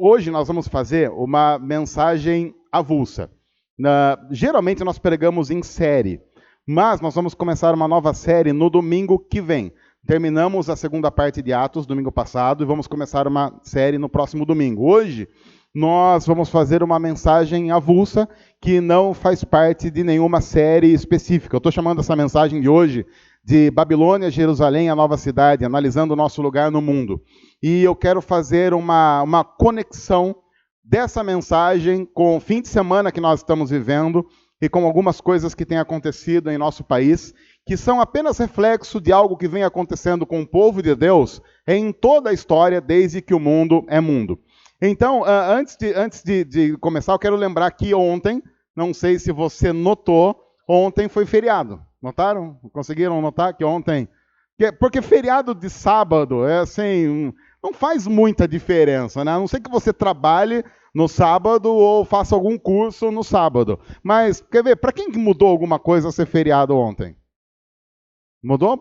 Hoje nós vamos fazer uma mensagem avulsa. Geralmente nós pregamos em série, mas nós vamos começar uma nova série no domingo que vem. Terminamos a segunda parte de Atos domingo passado e vamos começar uma série no próximo domingo. Hoje nós vamos fazer uma mensagem avulsa que não faz parte de nenhuma série específica. Eu estou chamando essa mensagem de hoje de Babilônia, Jerusalém, a nova cidade, analisando o nosso lugar no mundo. E eu quero fazer uma conexão dessa mensagem com o fim de semana que nós estamos vivendo e com algumas coisas que têm acontecido em nosso país, que são apenas reflexo de algo que vem acontecendo com o povo de Deus em toda a história, desde que o mundo é mundo. Então, antes de começar, eu quero lembrar que ontem, não sei se você notou, ontem foi feriado. Notaram? Conseguiram notar que ontem... Porque feriado de sábado é assim, não faz muita diferença, né? A não ser que você trabalhe no sábado ou faça algum curso no sábado. Mas, quer ver, para quem mudou alguma coisa ser feriado ontem? Mudou?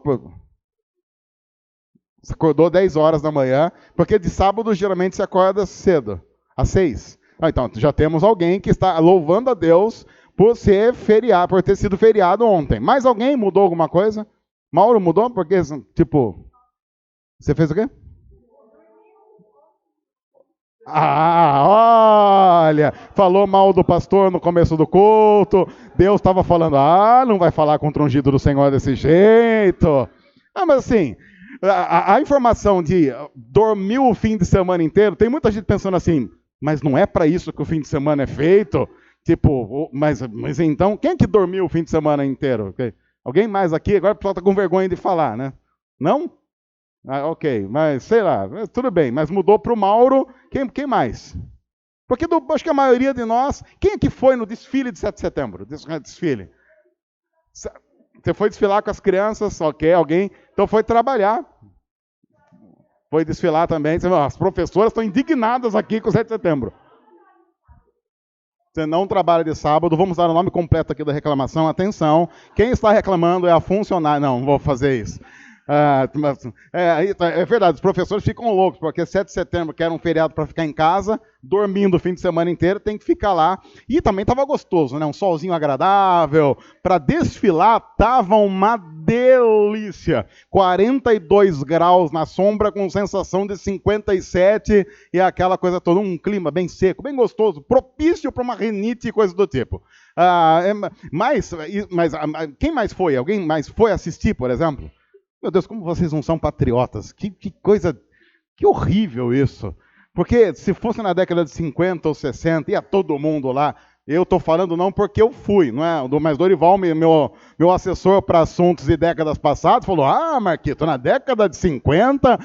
Você acordou 10 horas da manhã, porque de sábado geralmente você acorda cedo, às 6. Então, já temos alguém que está louvando a Deus por ser feriado, por ter sido feriado ontem. Mais alguém mudou alguma coisa? Mauro mudou? Porque, tipo, você fez o quê? Olha, falou mal do pastor no começo do culto, Deus estava falando, não vai falar contra o ungido do Senhor desse jeito. Mas assim, a informação de dormir o fim de semana inteiro, tem muita gente pensando assim, mas não é para isso que o fim de semana é feito? Tipo, mas então, quem é que dormiu o fim de semana inteiro? Alguém mais aqui? Agora o pessoal está com vergonha de falar, né? Não? Ok, mas sei lá, tudo bem, mas mudou para o Mauro, quem mais? Porque acho que a maioria de nós, quem é que foi no desfile de 7 de setembro? Desfile. Você foi desfilar com as crianças, ok, alguém, então foi trabalhar. Foi desfilar também, as professoras estão indignadas aqui com o 7 de setembro. Você não trabalha de sábado, vamos dar o nome completo aqui da reclamação, atenção, quem está reclamando é a funcionária, não vou fazer isso. É verdade, os professores ficam loucos, porque 7 de setembro, que era um feriado para ficar em casa, dormindo o fim de semana inteiro, tem que ficar lá. E também estava gostoso, né? Um solzinho agradável. Para desfilar, estava uma delícia. 42 graus na sombra, com sensação de 57, e aquela coisa toda, um clima bem seco, bem gostoso, propício para uma rinite e coisa do tipo. Mas quem mais foi? Alguém mais foi assistir, por exemplo? Meu Deus, como vocês não são patriotas. Que coisa, que horrível isso. Porque se fosse na década de 50 ou 60, ia todo mundo lá. Eu estou falando não porque eu fui, não é? Mas Dorival, meu assessor para assuntos de décadas passadas, falou, Marquito, na década de 50,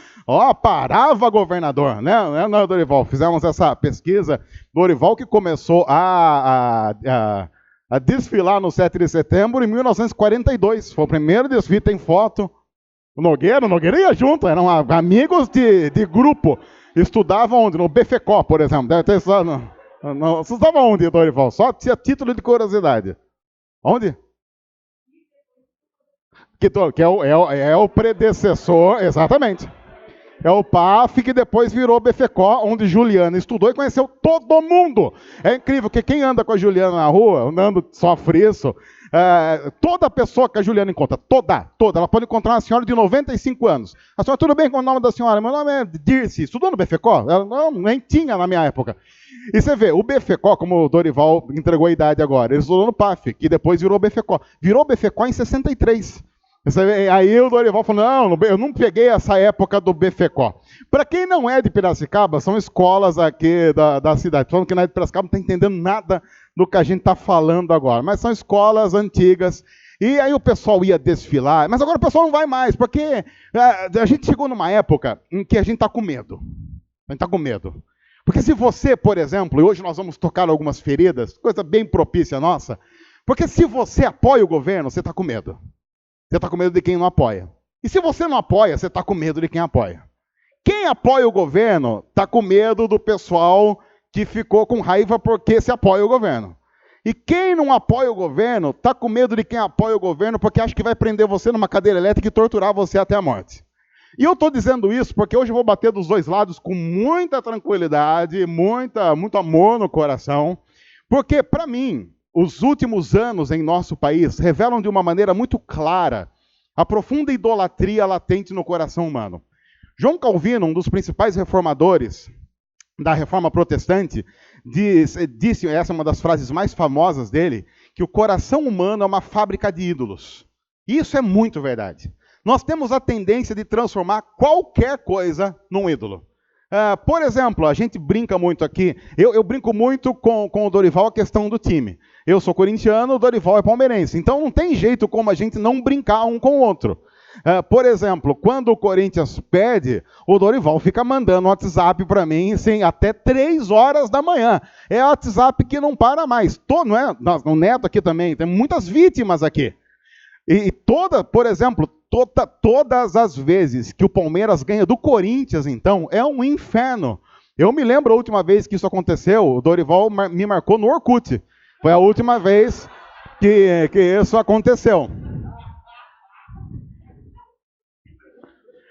parava governador, né? Não, Dorival, fizemos essa pesquisa. Dorival que começou a desfilar no 7 de setembro em 1942. Foi o primeiro desfile, tem foto. O Nogueira ia junto, eram amigos de grupo. Estudavam onde? No BFCO, por exemplo. Deve ter você estava onde, Dorival? Só tinha título de curiosidade. Onde? Que é o predecessor, exatamente. É o PAF que depois virou BFCO, onde Juliana estudou e conheceu todo mundo. É incrível que quem anda com a Juliana na rua, o Nando sofre isso. Toda pessoa que a Juliana encontra, toda, ela pode encontrar uma senhora de 95 anos. A senhora, tudo bem com o nome da senhora? Meu nome é Dirce. Estudou no BFCO? Ela, não, nem tinha na minha época. E você vê, o BFCO, como o Dorival entregou a idade agora, ele estudou no PAF, que depois virou BFCO. Virou BFCO em 63. Aí o Dorival falou, não, eu não peguei essa época do BFCO. Para quem não é de Piracicaba, são escolas aqui da cidade. Falando que não é de Piracicaba, não está entendendo nada do que a gente está falando agora. Mas são escolas antigas. E aí o pessoal ia desfilar. Mas agora o pessoal não vai mais, porque a gente chegou numa época em que a gente está com medo. A gente está com medo. Porque se você, por exemplo, e hoje nós vamos tocar algumas feridas, coisa bem propícia nossa, porque se você apoia o governo, você está com medo. Você está com medo de quem não apoia. E se você não apoia, você está com medo de quem apoia. Quem apoia o governo está com medo do pessoal que ficou com raiva porque se apoia o governo. E quem não apoia o governo está com medo de quem apoia o governo porque acha que vai prender você numa cadeira elétrica e torturar você até a morte. E eu estou dizendo isso porque hoje eu vou bater dos dois lados com muita tranquilidade, muito amor no coração, porque, para mim, os últimos anos em nosso país revelam de uma maneira muito clara a profunda idolatria latente no coração humano. João Calvino, um dos principais reformadores da Reforma Protestante, disse, essa é uma das frases mais famosas dele, que o coração humano é uma fábrica de ídolos. E isso é muito verdade. Nós temos a tendência de transformar qualquer coisa num ídolo. Por exemplo, a gente brinca muito aqui, eu brinco muito com o Dorival a questão do time. Eu sou corintiano, o Dorival é palmeirense. Então não tem jeito como a gente não brincar um com o outro. Por exemplo, quando o Corinthians perde, o Dorival fica mandando WhatsApp para mim assim, até 3 horas da manhã. É WhatsApp que não para mais. Não é? O Neto aqui também, tem muitas vítimas aqui. Por exemplo, todas as vezes que o Palmeiras ganha do Corinthians, então, é um inferno. Eu me lembro a última vez que isso aconteceu, o Dorival me marcou no Orkut. Foi a última vez que isso aconteceu.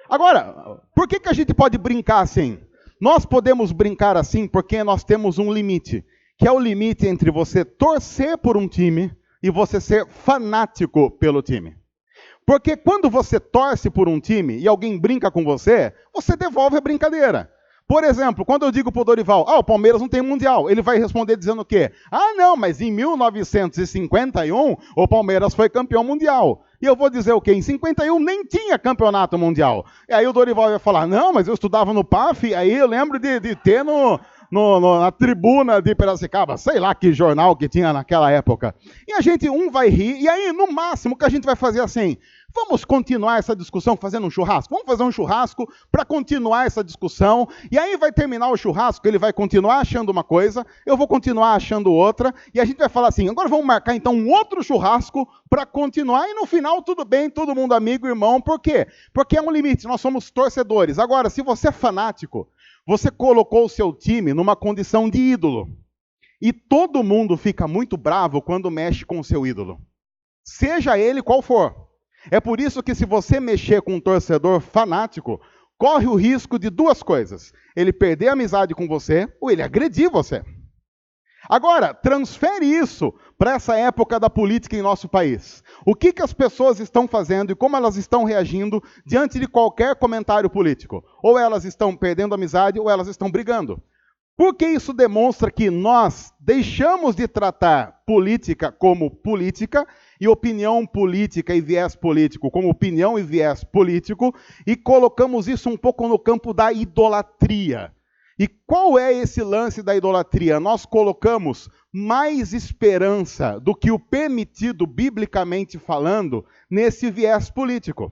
Agora, por que a gente pode brincar assim? Nós podemos brincar assim porque nós temos um limite, que é o limite entre você torcer por um time e você ser fanático pelo time. Porque quando você torce por um time e alguém brinca com você, você devolve a brincadeira. Por exemplo, quando eu digo para o Dorival, o Palmeiras não tem Mundial, ele vai responder dizendo o quê? Não, mas em 1951 o Palmeiras foi campeão mundial. E eu vou dizer o quê? Em 51 nem tinha campeonato mundial. E aí o Dorival vai falar, não, mas eu estudava no PAF, aí eu lembro de ter na tribuna de Piracicaba, sei lá que jornal que tinha naquela época. E a gente, vai rir, e aí no máximo que a gente vai fazer assim, vamos continuar essa discussão fazendo um churrasco? Vamos fazer um churrasco para continuar essa discussão, e aí vai terminar o churrasco, ele vai continuar achando uma coisa, eu vou continuar achando outra, e a gente vai falar assim, agora vamos marcar então um outro churrasco para continuar, e no final tudo bem, todo mundo amigo, irmão, por quê? Porque é um limite, nós somos torcedores. Agora, se você é fanático, você colocou o seu time numa condição de ídolo. E todo mundo fica muito bravo quando mexe com o seu ídolo. Seja ele qual for. É por isso que se você mexer com um torcedor fanático, corre o risco de duas coisas. Ele perder a amizade com você ou ele agredir você. Agora, transfere isso para essa época da política em nosso país. O que as pessoas estão fazendo e como elas estão reagindo diante de qualquer comentário político? Ou elas estão perdendo amizade ou elas estão brigando. Porque isso demonstra que nós deixamos de tratar política como política e opinião política e viés político como opinião e viés político e colocamos isso um pouco no campo da idolatria. E qual é esse lance da idolatria? Nós colocamos mais esperança do que o permitido, biblicamente falando, nesse viés político.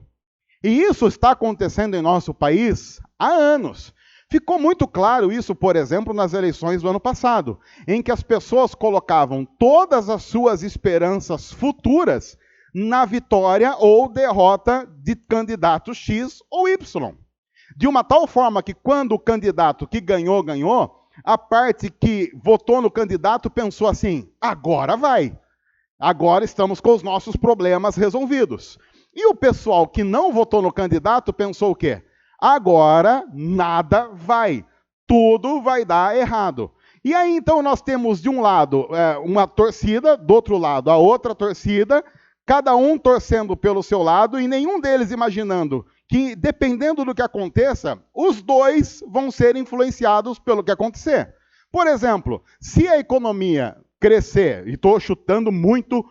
E isso está acontecendo em nosso país há anos. Ficou muito claro isso, por exemplo, nas eleições do ano passado, em que as pessoas colocavam todas as suas esperanças futuras na vitória ou derrota de candidato X ou Y. De uma tal forma que quando o candidato que ganhou, a parte que votou no candidato pensou assim, agora vai. Agora estamos com os nossos problemas resolvidos. E o pessoal que não votou no candidato pensou o quê? Agora nada vai. Tudo vai dar errado. E aí então nós temos de um lado uma torcida, do outro lado a outra torcida, cada um torcendo pelo seu lado e nenhum deles imaginando que, dependendo do que aconteça, os dois vão ser influenciados pelo que acontecer. Por exemplo, se a economia crescer, e estou chutando muito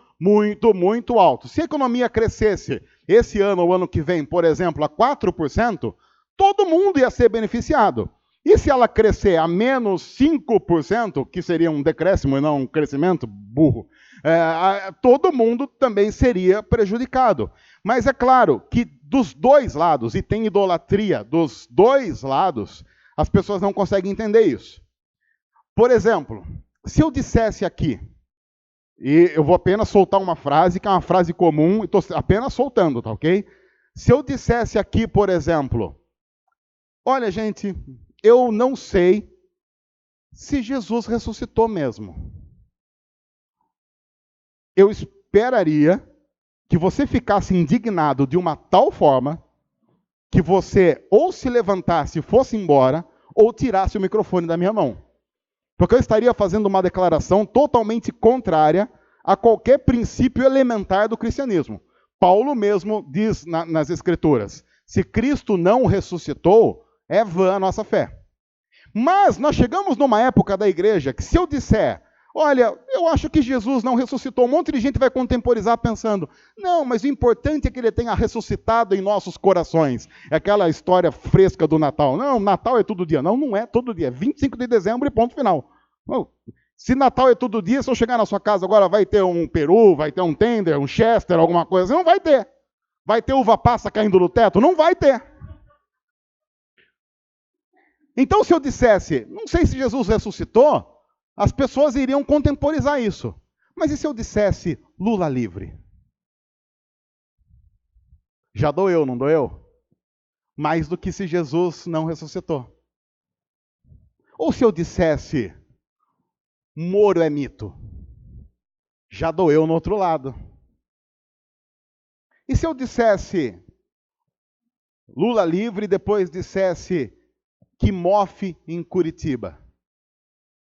alto, se a economia crescesse esse ano ou ano que vem, por exemplo, a 4%, todo mundo ia ser beneficiado. E se ela crescer a menos 5%, que seria um decréscimo e não um crescimento, burro, todo mundo também seria prejudicado. Mas é claro que dos dois lados, e tem idolatria dos dois lados, as pessoas não conseguem entender isso. Por exemplo, se eu dissesse aqui, e eu vou apenas soltar uma frase, que é uma frase comum, e estou apenas soltando, tá ok? Se eu dissesse aqui, por exemplo, olha gente, eu não sei se Jesus ressuscitou mesmo. Eu esperaria que você ficasse indignado de uma tal forma que você ou se levantasse e fosse embora, ou tirasse o microfone da minha mão. Porque eu estaria fazendo uma declaração totalmente contrária a qualquer princípio elementar do cristianismo. Paulo mesmo diz nas Escrituras, se Cristo não ressuscitou, é vã a nossa fé. Mas nós chegamos numa época da igreja que se eu disser, olha, eu acho que Jesus não ressuscitou, um monte de gente vai contemporizar pensando, não, mas o importante é que ele tenha ressuscitado em nossos corações. É aquela história fresca do Natal. Não, Natal é todo dia. Não, não é todo dia. 25 de dezembro e ponto final. Não. Se Natal é todo dia, se eu chegar na sua casa agora, vai ter um peru, vai ter um tender, um chester, alguma coisa assim, não vai ter. Vai ter uva passa caindo do teto? Não vai ter. Então, se eu dissesse, não sei se Jesus ressuscitou, as pessoas iriam contemporizar isso. Mas e se eu dissesse Lula livre? Já doeu, não doeu? Mais do que se Jesus não ressuscitou. Ou se eu dissesse Moro é mito? Já doeu no outro lado. E se eu dissesse Lula livre e depois dissesse Kimof em Curitiba?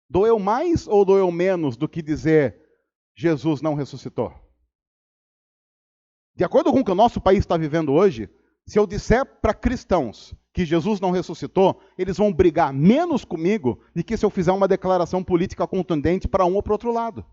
Doeu mais ou doeu menos do que dizer Jesus não ressuscitou? De acordo com o que o nosso país está vivendo hoje, se eu disser para cristãos que Jesus não ressuscitou, eles vão brigar menos comigo do que se eu fizer uma declaração política contundente para um ou para o outro lado.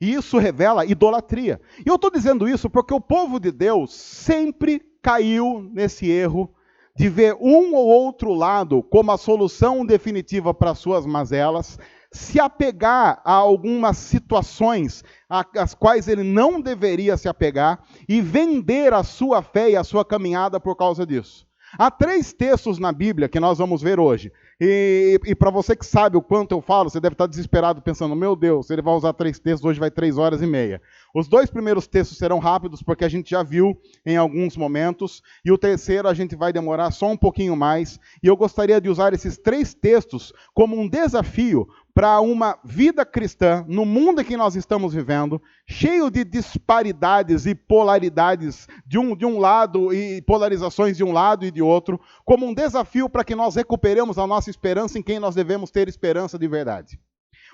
E isso revela idolatria. E eu estou dizendo isso porque o povo de Deus sempre caiu nesse erro de ver um ou outro lado como a solução definitiva para suas mazelas, se apegar a algumas situações às quais ele não deveria se apegar e vender a sua fé e a sua caminhada por causa disso. Há 3 textos na Bíblia que nós vamos ver hoje. E para você que sabe o quanto eu falo, você deve estar desesperado pensando, meu Deus, ele vai usar 3 textos, hoje vai 3 horas e meia. Os 2 primeiros textos serão rápidos, porque a gente já viu em alguns momentos, e o terceiro a gente vai demorar só um pouquinho mais. E eu gostaria de usar esses 3 textos como um desafio para uma vida cristã, no mundo em que nós estamos vivendo, cheio de disparidades e polaridades de um lado, e polarizações de um lado e de outro, como um desafio para que nós recuperemos a nossa esperança em quem nós devemos ter esperança de verdade.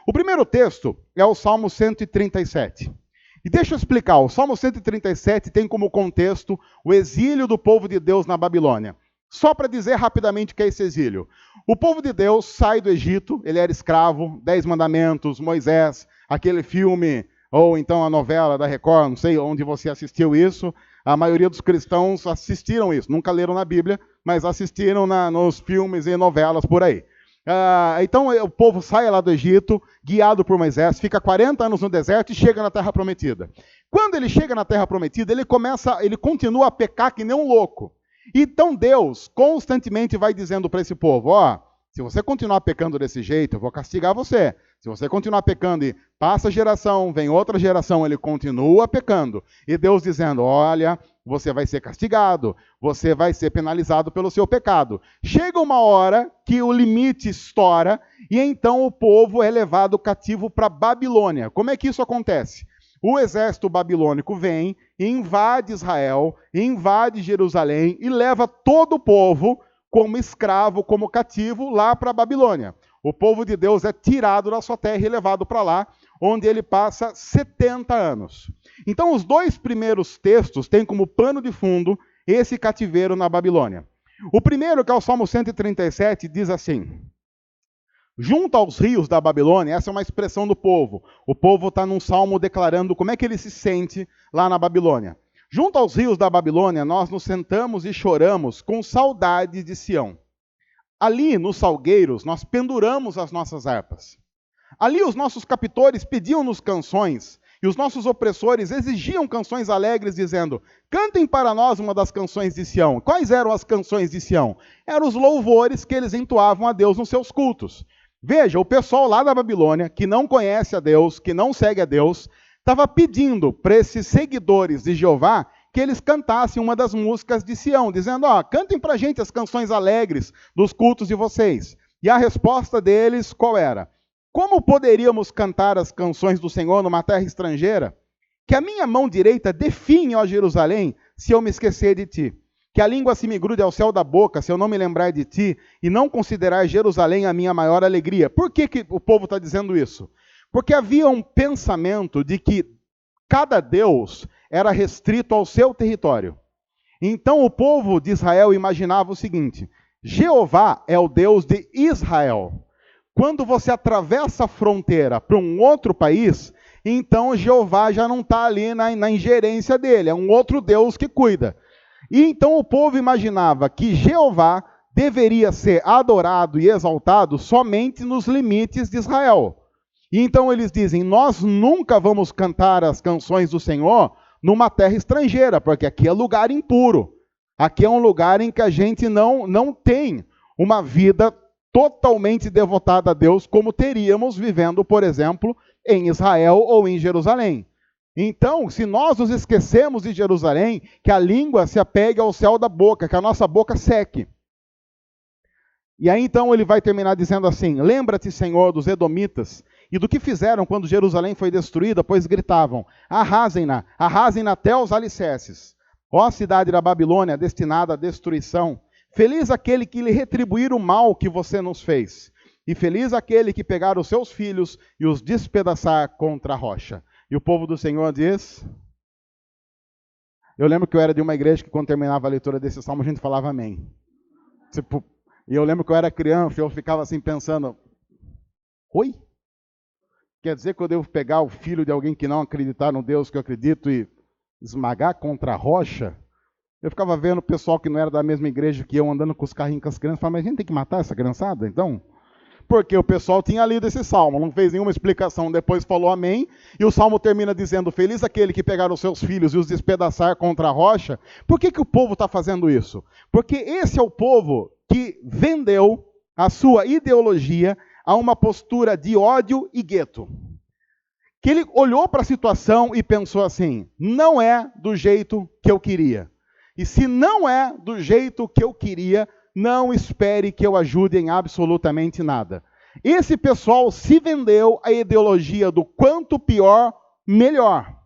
O primeiro texto é o Salmo 137. E deixa eu explicar, o Salmo 137 tem como contexto o exílio do povo de Deus na Babilônia. Só para dizer rapidamente o que é esse exílio. O povo de Deus sai do Egito, ele era escravo, 10 mandamentos, Moisés, aquele filme, ou então a novela da Record, não sei onde você assistiu isso, a maioria dos cristãos assistiram isso, nunca leram na Bíblia, mas assistiram nos filmes e novelas por aí. Então o povo sai lá do Egito, guiado por Moisés, fica 40 anos no deserto e chega na Terra Prometida. Quando ele chega na Terra Prometida, ele continua a pecar que nem um louco. Então Deus constantemente vai dizendo para esse povo, se você continuar pecando desse jeito, eu vou castigar você. Se você continuar pecando e passa geração, vem outra geração, ele continua pecando. E Deus dizendo, olha, você vai ser castigado, você vai ser penalizado pelo seu pecado. Chega uma hora que o limite estoura e então o povo é levado cativo para Babilônia. Como é que isso acontece? O exército babilônico vem, invade Israel, invade Jerusalém e leva todo o povo como escravo, como cativo, lá para a Babilônia. O povo de Deus é tirado da sua terra e levado para lá, onde ele passa 70 anos. Então, os 2 primeiros textos têm como pano de fundo esse cativeiro na Babilônia. O primeiro, que é o Salmo 137, diz assim: junto aos rios da Babilônia, essa é uma expressão do povo. O povo está num salmo declarando como é que ele se sente lá na Babilônia. Junto aos rios da Babilônia, nós nos sentamos e choramos com saudade de Sião. Ali, nos salgueiros, nós penduramos as nossas harpas. Ali, os nossos captores pediam-nos canções, e os nossos opressores exigiam canções alegres, dizendo, cantem para nós uma das canções de Sião. Quais eram as canções de Sião? Eram os louvores que eles entoavam a Deus nos seus cultos. Veja, o pessoal lá da Babilônia, que não conhece a Deus, que não segue a Deus, estava pedindo para esses seguidores de Jeová que eles cantassem uma das músicas de Sião, dizendo, cantem para a gente as canções alegres dos cultos de vocês. E a resposta deles, qual era? Como poderíamos cantar as canções do Senhor numa terra estrangeira? Que a minha mão direita define, ó Jerusalém, se eu me esquecer de ti. Que a língua se me grude ao céu da boca, se eu não me lembrar de ti, e não considerar Jerusalém a minha maior alegria. Por que o povo está dizendo isso? Porque havia um pensamento de que cada Deus era restrito ao seu território. Então o povo de Israel imaginava o seguinte: Jeová é o Deus de Israel. Quando você atravessa a fronteira para um outro país, então Jeová já não está ali na ingerência dele, é um outro Deus que cuida. E então o povo imaginava que Jeová deveria ser adorado e exaltado somente nos limites de Israel. E então eles dizem: nós nunca vamos cantar as canções do Senhor numa terra estrangeira, porque aqui é lugar impuro. Aqui é um lugar em que a gente não tem uma vida totalmente devotada a Deus, como teríamos vivendo, por exemplo, em Israel ou em Jerusalém. Então, se nós nos esquecemos de Jerusalém, que a língua se apegue ao céu da boca, que a nossa boca seque. E aí então ele vai terminar dizendo assim: lembra-te, Senhor, dos edomitas, e do que fizeram quando Jerusalém foi destruída, pois gritavam: arrasem-na até os alicerces. Ó cidade da Babilônia, destinada à destruição, feliz aquele que lhe retribuir o mal que você nos fez, e feliz aquele que pegar os seus filhos e os despedaçar contra a rocha. E o povo do Senhor diz... Eu lembro que eu era de uma igreja que quando terminava a leitura desse salmo, a gente falava amém. E eu lembro que eu era criança, eu ficava assim pensando: oi? Quer dizer que eu devo pegar o filho de alguém que não acreditar no Deus que eu acredito e esmagar contra a rocha? Eu ficava vendo o pessoal que não era da mesma igreja que eu, andando com os carrinhos com as crianças, falando: mas a gente tem que matar essa criançada, então? Porque o pessoal tinha lido esse salmo, não fez nenhuma explicação, depois falou amém, e o salmo termina dizendo: feliz aquele que pegar os seus filhos e os despedaçar contra a rocha. Por que o povo está fazendo isso? Porque esse é o povo que vendeu a sua ideologia a uma postura de ódio e gueto. Que ele olhou para a situação e pensou assim: não é do jeito que eu queria. E se não é do jeito que eu queria, não espere que eu ajude em absolutamente nada. Esse pessoal se vendeu à ideologia do quanto pior, melhor.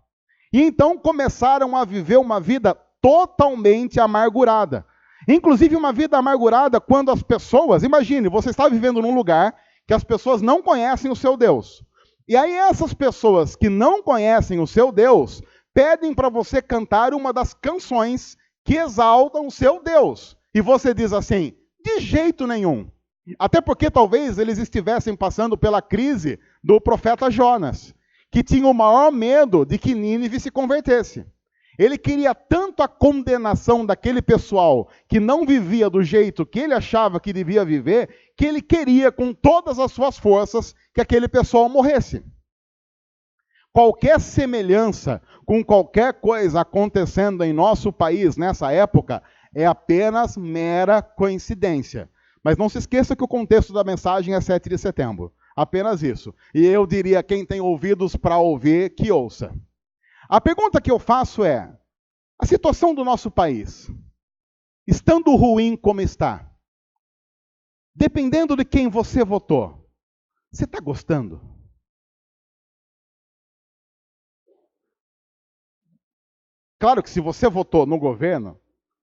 E então começaram a viver uma vida totalmente amargurada. Inclusive uma vida amargurada quando as pessoas... Imagine, você está vivendo num lugar que as pessoas não conhecem o seu Deus. E aí essas pessoas que não conhecem o seu Deus pedem para você cantar uma das canções que exaltam o seu Deus. E você diz assim: de jeito nenhum. Até porque talvez eles estivessem passando pela crise do profeta Jonas, que tinha o maior medo de que Nínive se convertesse. Ele queria tanto a condenação daquele pessoal que não vivia do jeito que ele achava que devia viver, que ele queria com todas as suas forças que aquele pessoal morresse. Qualquer semelhança com qualquer coisa acontecendo em nosso país nessa época é apenas mera coincidência. Mas não se esqueça que o contexto da mensagem é 7 de setembro. Apenas isso. E eu diria: quem tem ouvidos para ouvir, que ouça. A pergunta que eu faço é: a situação do nosso país, estando ruim como está, dependendo de quem você votou, você está gostando? Claro que se você votou no governo,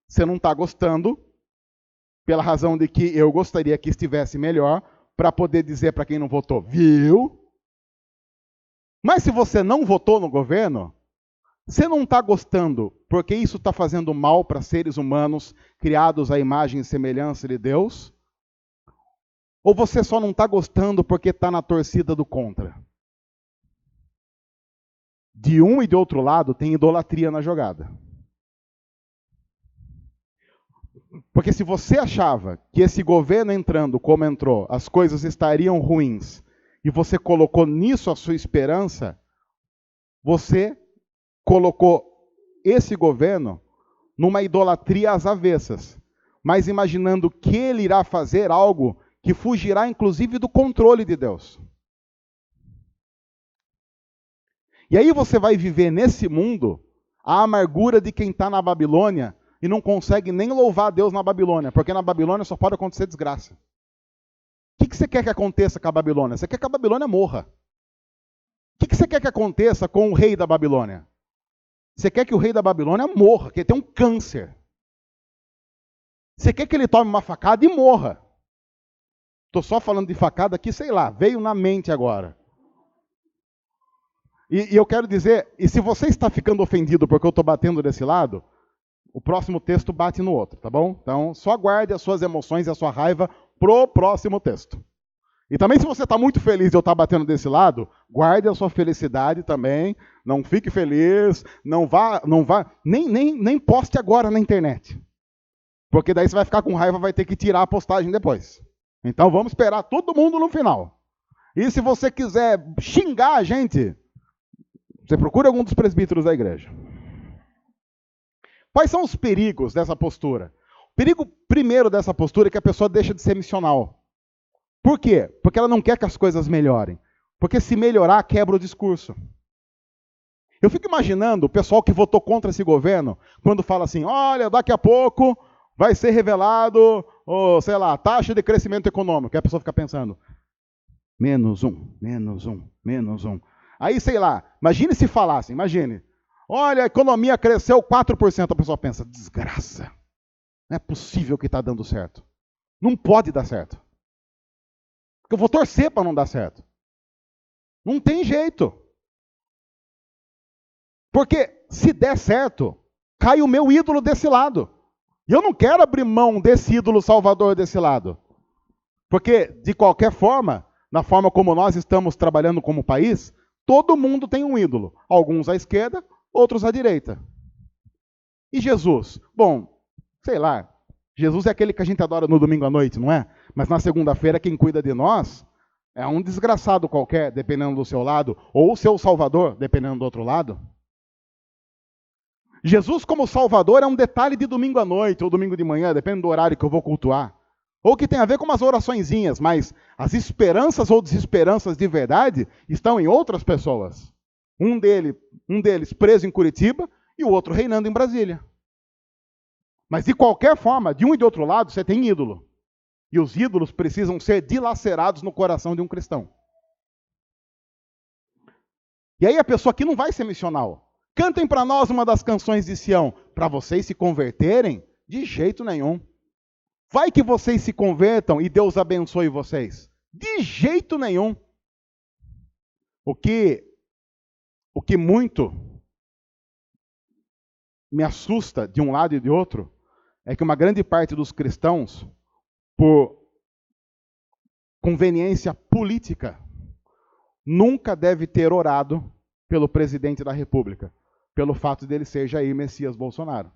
você não está gostando, pela razão de que eu gostaria que estivesse melhor, para poder dizer para quem não votou: viu? Mas se você não votou no governo, você não está gostando porque isso está fazendo mal para seres humanos criados à imagem e semelhança de Deus? Ou você só não está gostando porque está na torcida do contra? De um e de outro lado tem idolatria na jogada. Porque se você achava que esse governo entrando como entrou, as coisas estariam ruins, e você colocou nisso a sua esperança, você colocou esse governo numa idolatria às avessas, mas imaginando que ele irá fazer algo que fugirá inclusive do controle de Deus. E aí você vai viver nesse mundo a amargura de quem está na Babilônia e não consegue nem louvar a Deus na Babilônia, porque na Babilônia só pode acontecer desgraça. O que você quer que aconteça com a Babilônia? Você quer que a Babilônia morra. O que você quer que aconteça com o rei da Babilônia? Você quer que o rei da Babilônia morra, que ele tem um câncer. Você quer que ele tome uma facada e morra. Estou só falando de facada aqui, sei lá, veio na mente agora. E eu quero dizer, e se você está ficando ofendido porque eu estou batendo desse lado, o próximo texto bate no outro, tá bom? Então, só guarde as suas emoções e a sua raiva pro próximo texto. E também, se você está muito feliz de eu estar batendo desse lado, guarde a sua felicidade também. Não fique feliz, não vá, nem poste agora na internet. Porque daí você vai ficar com raiva, vai ter que tirar a postagem depois. Então vamos esperar todo mundo no final. E se você quiser xingar a gente, você procura algum dos presbíteros da igreja. Quais são os perigos dessa postura? O perigo primeiro dessa postura é que a pessoa deixa de ser missional. Por quê? Porque ela não quer que as coisas melhorem. Porque se melhorar, quebra o discurso. Eu fico imaginando o pessoal que votou contra esse governo, quando fala assim, olha, daqui a pouco vai ser revelado, sei lá, taxa de crescimento econômico. E a pessoa fica pensando, menos um. Aí, sei lá, imagine se falassem, imagine. Olha, a economia cresceu 4%. A pessoa pensa, desgraça. Não é possível que está dando certo. Não pode dar certo. Porque eu vou torcer para não dar certo. Não tem jeito. Porque se der certo, cai o meu ídolo desse lado. E eu não quero abrir mão desse ídolo salvador desse lado. Porque, de qualquer forma, na forma como nós estamos trabalhando como país, todo mundo tem um ídolo. Alguns à esquerda, outros à direita. E Jesus? Bom, sei lá, Jesus é aquele que a gente adora no domingo à noite, não é? Mas na segunda-feira quem cuida de nós é um desgraçado qualquer, dependendo do seu lado, ou o seu salvador, dependendo do outro lado. Jesus como salvador é um detalhe de domingo à noite, ou domingo de manhã, dependendo do horário que eu vou cultuar. Ou que tem a ver com umas oraçõezinhas, mas as esperanças ou desesperanças de verdade estão em outras pessoas. Um deles preso em Curitiba e o outro reinando em Brasília. Mas de qualquer forma, de um e de outro lado, você tem ídolo. E os ídolos precisam ser dilacerados no coração de um cristão. E aí a pessoa aqui não vai ser missional. Cantem para nós uma das canções de Sião. Para vocês se converterem? De jeito nenhum. Vai que vocês se convertam e Deus abençoe vocês. De jeito nenhum. O que muito me assusta de um lado e de outro é que uma grande parte dos cristãos, por conveniência política, nunca deve ter orado pelo presidente da República, pelo fato dele ser Jair Messias Bolsonaro.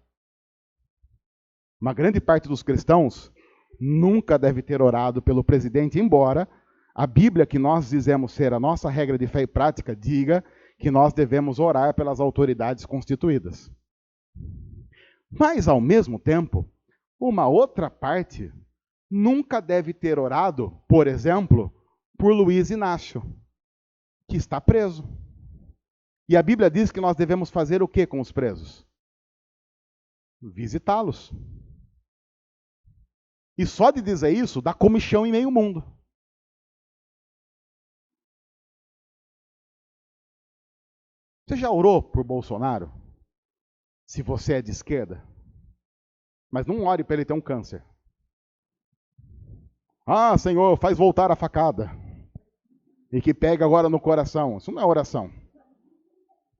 Uma grande parte dos cristãos nunca deve ter orado pelo presidente, embora a Bíblia, que nós dizemos ser a nossa regra de fé e prática, diga que nós devemos orar pelas autoridades constituídas. Mas, ao mesmo tempo, uma outra parte nunca deve ter orado, por exemplo, por Luiz Inácio, que está preso. E a Bíblia diz que nós devemos fazer o que com os presos? Visitá-los. E só de dizer isso, dá comichão em meio mundo. Você já orou por Bolsonaro? Se você é de esquerda? Mas não ore para ele ter um câncer. Ah, Senhor, faz voltar a facada. E que pega agora no coração. Isso não é oração.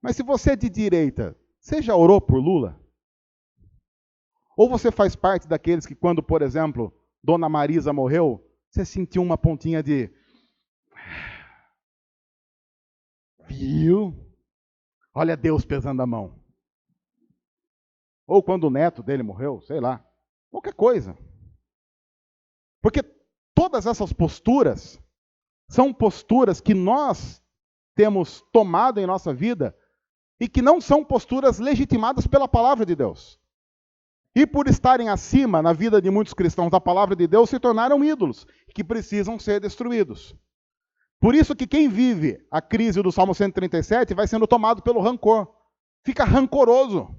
Mas se você é de direita, você já orou por Lula? Ou você faz parte daqueles que quando, por exemplo, Dona Marisa morreu, você sentiu uma pontinha de... Viu? Olha Deus pesando a mão. Ou quando o neto dele morreu, sei lá. Qualquer coisa. Porque todas essas posturas são posturas que nós temos tomado em nossa vida e que não são posturas legitimadas pela palavra de Deus. E por estarem acima na vida de muitos cristãos da palavra de Deus, se tornaram ídolos, que precisam ser destruídos. Por isso que quem vive a crise do Salmo 137 vai sendo tomado pelo rancor. Fica rancoroso.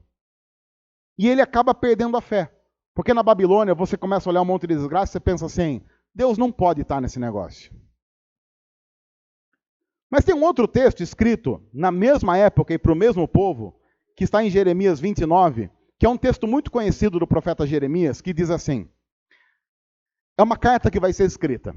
E ele acaba perdendo a fé. Porque na Babilônia você começa a olhar um monte de desgraça e você pensa assim, Deus não pode estar nesse negócio. Mas tem um outro texto escrito na mesma época e para o mesmo povo, que está em Jeremias 29, que é um texto muito conhecido do profeta Jeremias, que diz assim, é uma carta que vai ser escrita.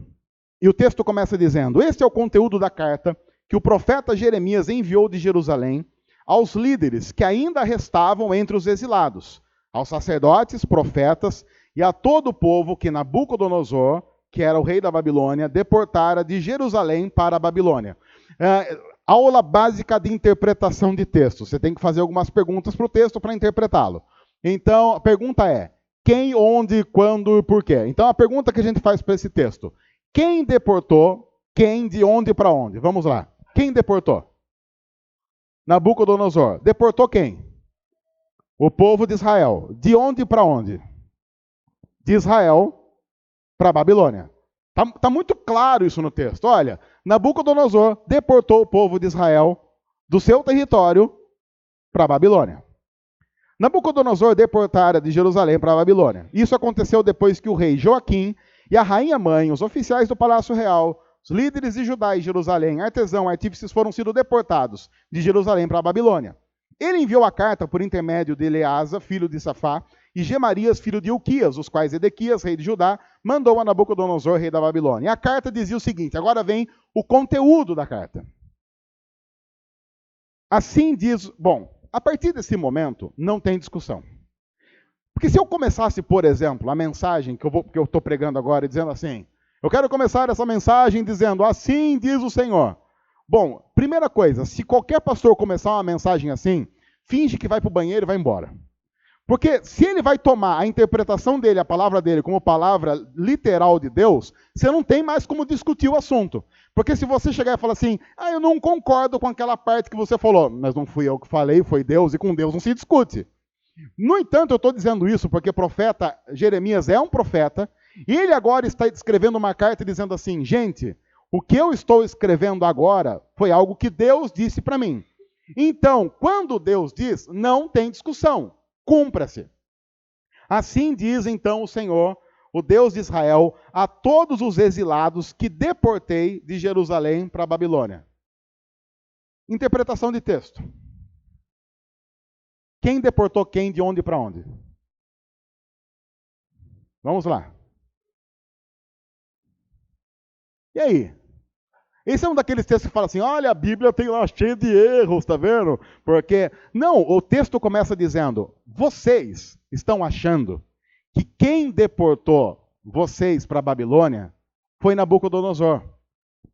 E o texto começa dizendo, este é o conteúdo da carta que o profeta Jeremias enviou de Jerusalém aos líderes que ainda restavam entre os exilados, aos sacerdotes, profetas e a todo o povo que Nabucodonosor, que era o rei da Babilônia, deportara de Jerusalém para a Babilônia. Aula básica de interpretação de texto. Você tem que fazer algumas perguntas para o texto para interpretá-lo. Então, a pergunta é, quem, onde, quando e por quê? Então, a pergunta que a gente faz para esse texto, quem deportou, quem, de onde para onde? Vamos lá. Quem deportou? Nabucodonosor. Deportou quem? O povo de Israel. De onde para onde? De Israel para a Babilônia. Tá muito claro isso no texto. Olha, Nabucodonosor deportou o povo de Israel do seu território para a Babilônia. Nabucodonosor deportara de Jerusalém para a Babilônia. Isso aconteceu depois que o rei Joaquim e a rainha mãe, os oficiais do Palácio Real, os líderes de Judá e Jerusalém, artesãos, artífices foram sido deportados de Jerusalém para a Babilônia. Ele enviou a carta por intermédio de Eleasa, filho de Safá, e Gemarias, filho de Ilquias, os quais Edequias, rei de Judá, mandou a Nabucodonosor, rei da Babilônia. E a carta dizia o seguinte, agora vem o conteúdo da carta. Assim diz, bom, a partir desse momento, não tem discussão. Porque se eu começasse, por exemplo, a mensagem que eu estou pregando agora, dizendo assim, eu quero começar essa mensagem dizendo, assim diz o Senhor. Bom, primeira coisa, se qualquer pastor começar uma mensagem assim, finge que vai para o banheiro e vai embora. Porque se ele vai tomar a interpretação dele, a palavra dele, como palavra literal de Deus, você não tem mais como discutir o assunto. Porque se você chegar e falar assim, eu não concordo com aquela parte que você falou, mas não fui eu que falei, foi Deus, e com Deus não se discute. No entanto, eu estou dizendo isso porque o profeta Jeremias é um profeta, e ele agora está escrevendo uma carta dizendo assim, gente, o que eu estou escrevendo agora foi algo que Deus disse para mim. Então, quando Deus diz, não tem discussão. Cumpra-se. Assim diz então o Senhor, o Deus de Israel, a todos os exilados que deportei de Jerusalém para a Babilônia. Interpretação de texto. Quem deportou quem, de onde para onde? Vamos lá. E aí? Esse é um daqueles textos que fala assim, olha, a Bíblia tem lá cheio de erros, tá vendo? Porque, não, o texto começa dizendo, vocês estão achando que quem deportou vocês para a Babilônia foi Nabucodonosor.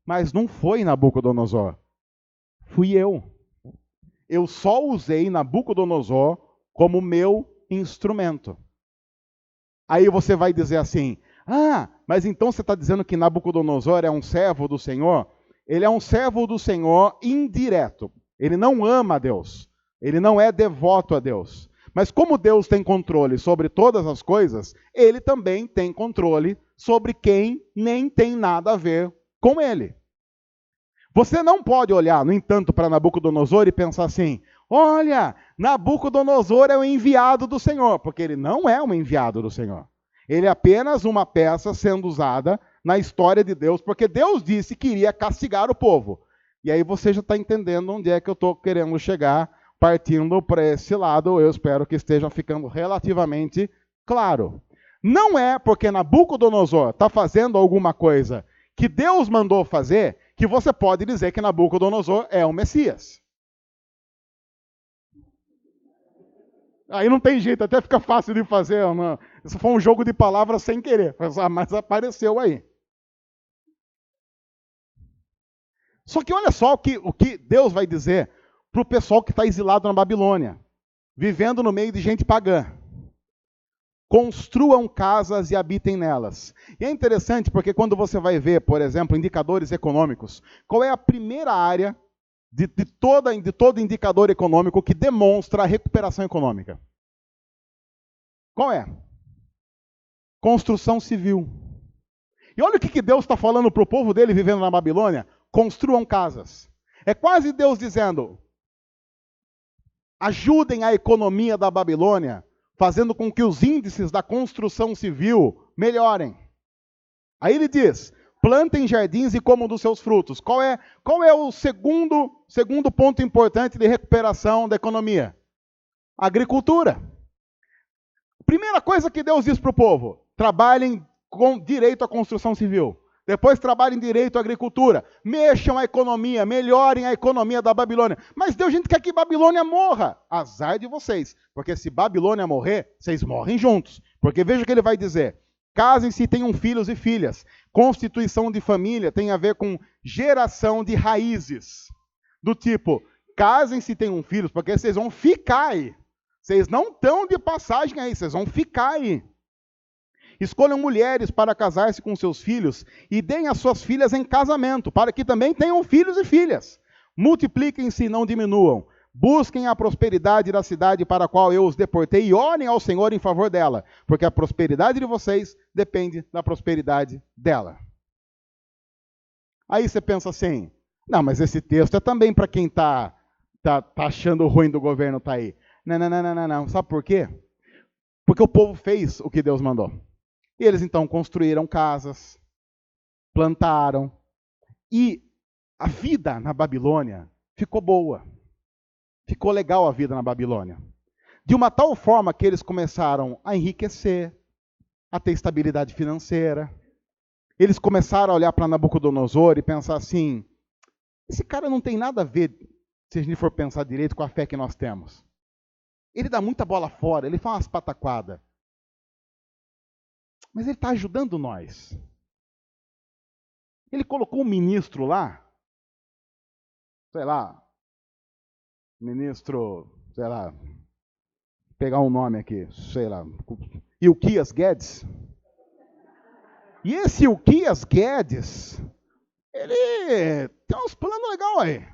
Mas não foi Nabucodonosor. Fui eu. Eu só usei Nabucodonosor como meu instrumento. Aí você vai dizer assim, mas então você está dizendo que Nabucodonosor é um servo do Senhor? Ele é um servo do Senhor indireto. Ele não ama a Deus. Ele não é devoto a Deus. Mas como Deus tem controle sobre todas as coisas, ele também tem controle sobre quem nem tem nada a ver com ele. Você não pode olhar, no entanto, para Nabucodonosor e pensar assim, olha, Nabucodonosor é o enviado do Senhor, porque ele não é um enviado do Senhor. Ele é apenas uma peça sendo usada na história de Deus, porque Deus disse que iria castigar o povo. E aí você já está entendendo onde é que eu estou querendo chegar, partindo para esse lado, eu espero que esteja ficando relativamente claro. Não é porque Nabucodonosor está fazendo alguma coisa que Deus mandou fazer, que você pode dizer que Nabucodonosor é o Messias. Aí não tem jeito, até fica fácil de fazer. Não. Isso foi um jogo de palavras sem querer, mas apareceu aí. Só que olha só o que Deus vai dizer para o pessoal que está exilado na Babilônia, vivendo no meio de gente pagã. Construam casas e habitem nelas. E é interessante porque quando você vai ver, por exemplo, indicadores econômicos, qual é a primeira área de todo indicador econômico que demonstra a recuperação econômica? Qual é? Construção civil. E olha o que Deus está falando para o povo dele vivendo na Babilônia. Construam casas. É quase Deus dizendo, ajudem a economia da Babilônia, fazendo com que os índices da construção civil melhorem. Aí ele diz, plantem jardins e comam dos seus frutos. Qual é o segundo ponto importante de recuperação da economia? Agricultura. Primeira coisa que Deus diz para o povo: trabalhem com direito à construção civil. Depois trabalhem direito à agricultura. Mexam a economia, melhorem a economia da Babilônia. Mas Deus, gente, quer que Babilônia morra. Azar de vocês. Porque se Babilônia morrer, vocês morrem juntos. Porque veja o que ele vai dizer. Casem-se e tenham filhos e filhas. Constituição de família tem a ver com geração de raízes. Do tipo, casem-se e tenham filhos, porque vocês vão ficar aí. Vocês não estão de passagem aí, vocês vão ficar aí. Escolham mulheres para casar-se com seus filhos e deem as suas filhas em casamento, para que também tenham filhos e filhas. Multipliquem-se e não diminuam. Busquem a prosperidade da cidade para a qual eu os deportei e orem ao Senhor em favor dela, porque a prosperidade de vocês depende da prosperidade dela. Aí você pensa assim, não, mas esse texto é também para quem está achando ruim do governo estar aí. Não. Sabe por quê? Porque o povo fez o que Deus mandou. E eles então construíram casas, plantaram, e a vida na Babilônia ficou boa. Ficou legal a vida na Babilônia. De uma tal forma que eles começaram a enriquecer, a ter estabilidade financeira. Eles começaram a olhar para Nabucodonosor e pensar assim, esse cara não tem nada a ver, se a gente for pensar direito, com a fé que nós temos. Ele dá muita bola fora, ele faz umas pataquadas. Mas ele está ajudando nós. Ele colocou um ministro lá, sei lá, pegar um nome aqui, sei lá, Ilquias Guedes. E esse Ilquias Guedes, ele tem uns planos legais aí.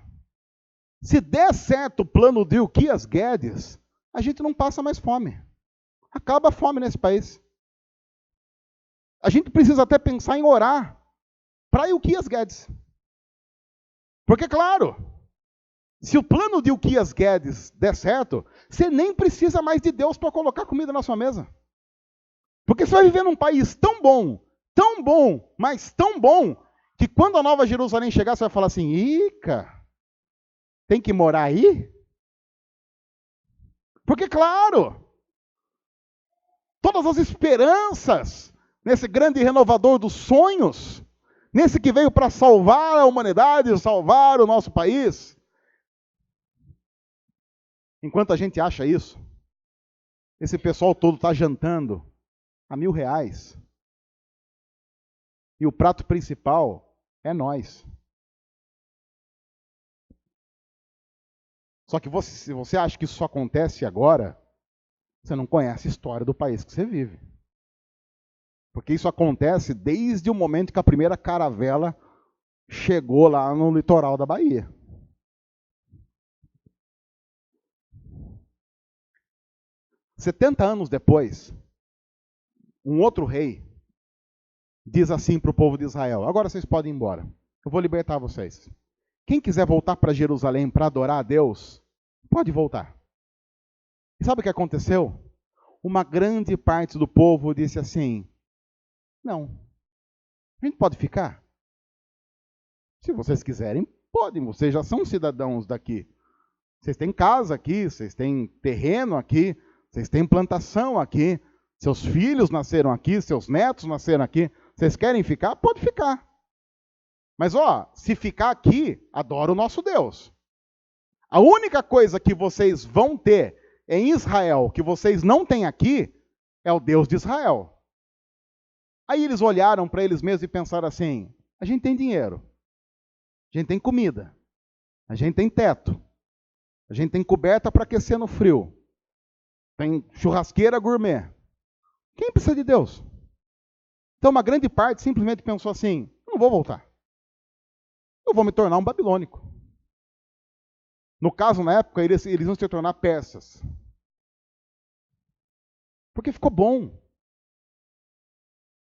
Se der certo o plano de Ilquias Guedes, a gente não passa mais fome. Acaba a fome nesse país. A gente precisa até pensar em orar para Ilquias Guedes. Porque, claro, se o plano de Ilquias Guedes der certo, você nem precisa mais de Deus para colocar comida na sua mesa. Porque você vai viver num país tão bom, mas tão bom, que quando a Nova Jerusalém chegar, você vai falar assim, Ica, tem que morar aí? Porque, claro, todas as esperanças nesse grande renovador dos sonhos, nesse que veio para salvar a humanidade, salvar o nosso país. Enquanto a gente acha isso, esse pessoal todo está jantando a R$1.000. E o prato principal é nós. Só que se você acha que isso só acontece agora, você não conhece a história do país que você vive. Porque isso acontece desde o momento que a primeira caravela chegou lá no litoral da Bahia. "70 anos depois, um outro rei diz assim para o povo de Israel, agora vocês podem ir embora, eu vou libertar vocês. Quem quiser voltar para Jerusalém para adorar a Deus, pode voltar. E sabe o que aconteceu? Uma grande parte do povo disse assim, não, a gente pode ficar? Se vocês quiserem, podem, vocês já são cidadãos daqui. Vocês têm casa aqui, vocês têm terreno aqui, vocês têm plantação aqui, seus filhos nasceram aqui, seus netos nasceram aqui. Vocês querem ficar? Pode ficar. Mas, se ficar aqui, adora o nosso Deus. A única coisa que vocês vão ter em Israel, que vocês não têm aqui, é o Deus de Israel. Aí eles olharam para eles mesmos e pensaram assim, a gente tem dinheiro, a gente tem comida, a gente tem teto, a gente tem coberta para aquecer no frio, tem churrasqueira gourmet. Quem precisa de Deus? Então uma grande parte simplesmente pensou assim, não vou voltar. Eu vou me tornar um babilônico. No caso, na época, eles iam se tornar persas. Porque ficou bom.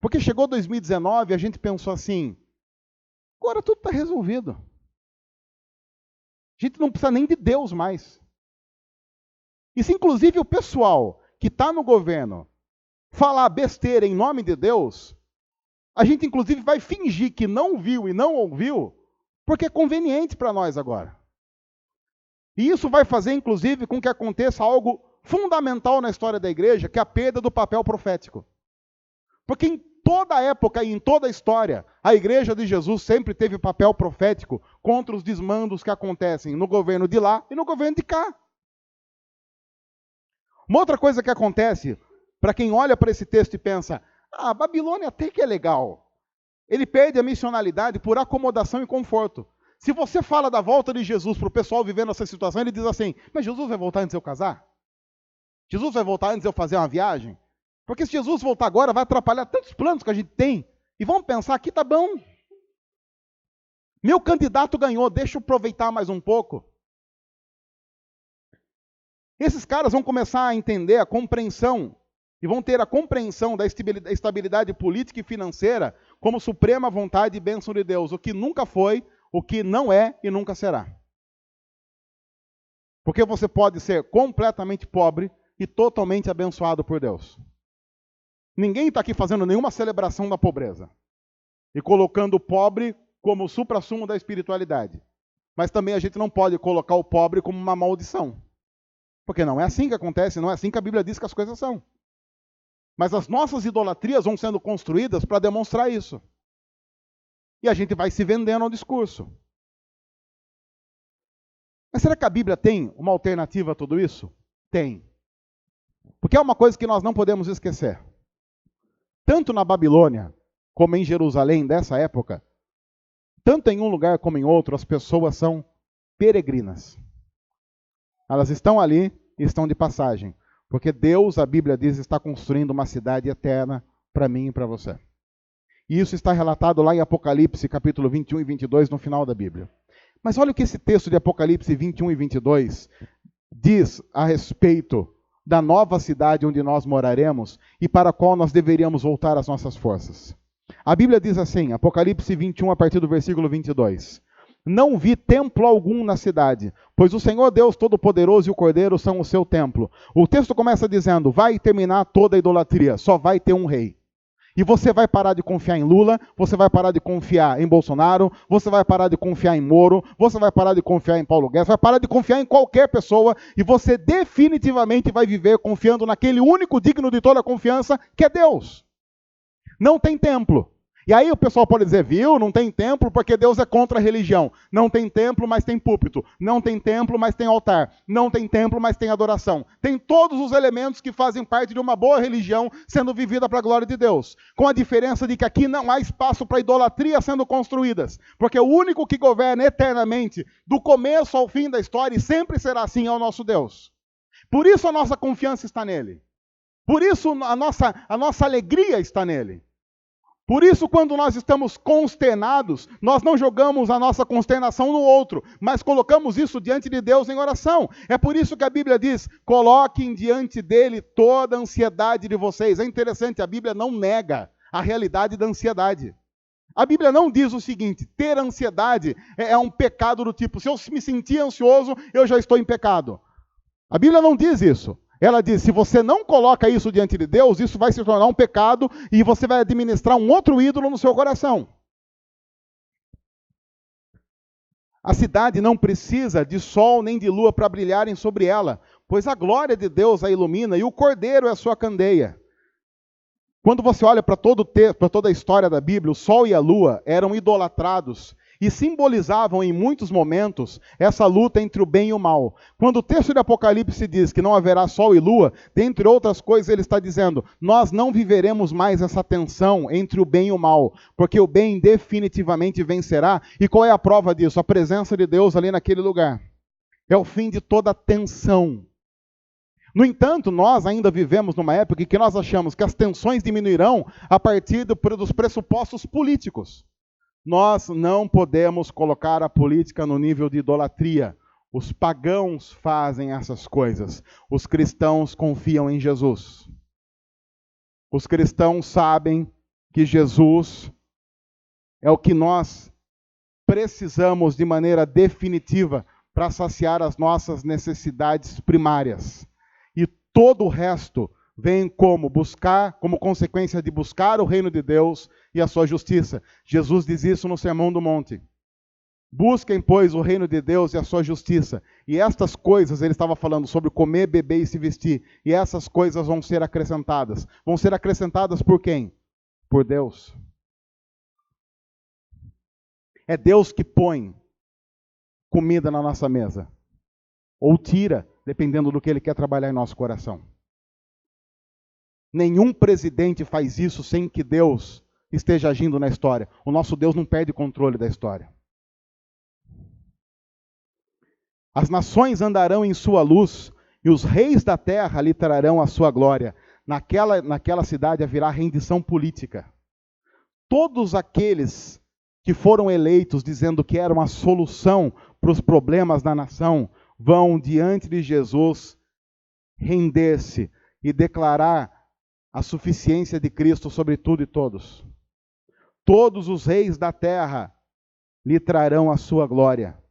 Porque chegou 2019 e a gente pensou assim, agora tudo está resolvido. A gente não precisa nem de Deus mais. E se inclusive o pessoal que está no governo falar besteira em nome de Deus, a gente inclusive vai fingir que não viu e não ouviu, porque é conveniente para nós agora. E isso vai fazer inclusive com que aconteça algo fundamental na história da igreja, que é a perda do papel profético. Porque em toda época e em toda a história, a igreja de Jesus sempre teve papel profético contra os desmandos que acontecem no governo de lá e no governo de cá. Uma outra coisa que acontece, para quem olha para esse texto e pensa, a Babilônia até que é legal. Ele perde a missionalidade por acomodação e conforto. Se você fala da volta de Jesus para o pessoal vivendo essa situação, ele diz assim, mas Jesus vai voltar antes de eu casar? Jesus vai voltar antes de eu fazer uma viagem? Porque se Jesus voltar agora, vai atrapalhar tantos planos que a gente tem. E vamos pensar, aqui tá bom. Meu candidato ganhou, deixa eu aproveitar mais um pouco. Esses caras vão começar a entender a compreensão, e vão ter a compreensão da estabilidade política e financeira como suprema vontade e bênção de Deus, o que nunca foi, o que não é e nunca será. Porque você pode ser completamente pobre e totalmente abençoado por Deus. Ninguém está aqui fazendo nenhuma celebração da pobreza e colocando o pobre como o suprassumo da espiritualidade. Mas também a gente não pode colocar o pobre como uma maldição. Porque não é assim que acontece, não é assim que a Bíblia diz que as coisas são. Mas as nossas idolatrias vão sendo construídas para demonstrar isso. E a gente vai se vendendo ao discurso. Mas será que a Bíblia tem uma alternativa a tudo isso? Tem. Porque é uma coisa que nós não podemos esquecer. Tanto na Babilônia, como em Jerusalém dessa época, tanto em um lugar como em outro, as pessoas são peregrinas. Elas estão ali e estão de passagem. Porque Deus, a Bíblia diz, está construindo uma cidade eterna para mim e para você. E isso está relatado lá em Apocalipse, capítulo 21 e 22, no final da Bíblia. Mas olha o que esse texto de Apocalipse 21 e 22 diz a respeito da nova cidade onde nós moraremos e para a qual nós deveríamos voltar as nossas forças. A Bíblia diz assim, Apocalipse 21, a partir do versículo 22. Não vi templo algum na cidade, pois o Senhor Deus Todo-Poderoso e o Cordeiro são o seu templo. O texto começa dizendo, vai terminar toda a idolatria, só vai ter um rei. E você vai parar de confiar em Lula, você vai parar de confiar em Bolsonaro, você vai parar de confiar em Moro, você vai parar de confiar em Paulo Guedes, vai parar de confiar em qualquer pessoa e você definitivamente vai viver confiando naquele único digno de toda a confiança, que é Deus. Não tem templo. E aí o pessoal pode dizer, viu, não tem templo porque Deus é contra a religião. Não tem templo, mas tem púlpito. Não tem templo, mas tem altar. Não tem templo, mas tem adoração. Tem todos os elementos que fazem parte de uma boa religião sendo vivida para a glória de Deus. Com a diferença de que aqui não há espaço para idolatria sendo construídas. Porque o único que governa eternamente, do começo ao fim da história, e sempre será assim, é o nosso Deus. Por isso a nossa confiança está nele. Por isso a nossa alegria está nele. Por isso, quando nós estamos consternados, nós não jogamos a nossa consternação no outro, mas colocamos isso diante de Deus em oração. É por isso que a Bíblia diz, coloquem diante dele toda a ansiedade de vocês. É interessante, a Bíblia não nega a realidade da ansiedade. A Bíblia não diz o seguinte, ter ansiedade é um pecado do tipo, se eu me sentir ansioso, eu já estou em pecado. A Bíblia não diz isso. Ela diz, se você não coloca isso diante de Deus, isso vai se tornar um pecado e você vai administrar um outro ídolo no seu coração. A cidade não precisa de sol nem de lua para brilharem sobre ela, pois a glória de Deus a ilumina e o Cordeiro é a sua candeia. Quando você olha para toda a história da Bíblia, o sol e a lua eram idolatrados e simbolizavam em muitos momentos essa luta entre o bem e o mal. Quando o texto de Apocalipse diz que não haverá sol e lua, dentre outras coisas ele está dizendo, nós não viveremos mais essa tensão entre o bem e o mal, porque o bem definitivamente vencerá. E qual é a prova disso? A presença de Deus ali naquele lugar. É o fim de toda tensão. No entanto, nós ainda vivemos numa época em que nós achamos que as tensões diminuirão a partir dos pressupostos políticos. Nós não podemos colocar a política no nível de idolatria. Os pagãos fazem essas coisas. Os cristãos confiam em Jesus. Os cristãos sabem que Jesus é o que nós precisamos de maneira definitiva para saciar as nossas necessidades primárias. E todo o resto vem como consequência de buscar o reino de Deus e a sua justiça. Jesus diz isso no Sermão do Monte. Busquem, pois, o reino de Deus e a sua justiça. E estas coisas, ele estava falando sobre comer, beber e se vestir. E essas coisas vão ser acrescentadas. Vão ser acrescentadas por quem? Por Deus. É Deus que põe comida na nossa mesa. Ou tira, dependendo do que ele quer trabalhar em nosso coração. Nenhum presidente faz isso sem que Deus esteja agindo na história. O nosso Deus não perde controle da história. As nações andarão em sua luz, e os reis da terra lhe trarão a sua glória. Naquela cidade haverá rendição política. Todos aqueles que foram eleitos dizendo que era uma solução para os problemas da nação, vão diante de Jesus render-se e declarar a suficiência de Cristo sobre tudo e todos. Todos os reis da terra lhe trarão a sua glória.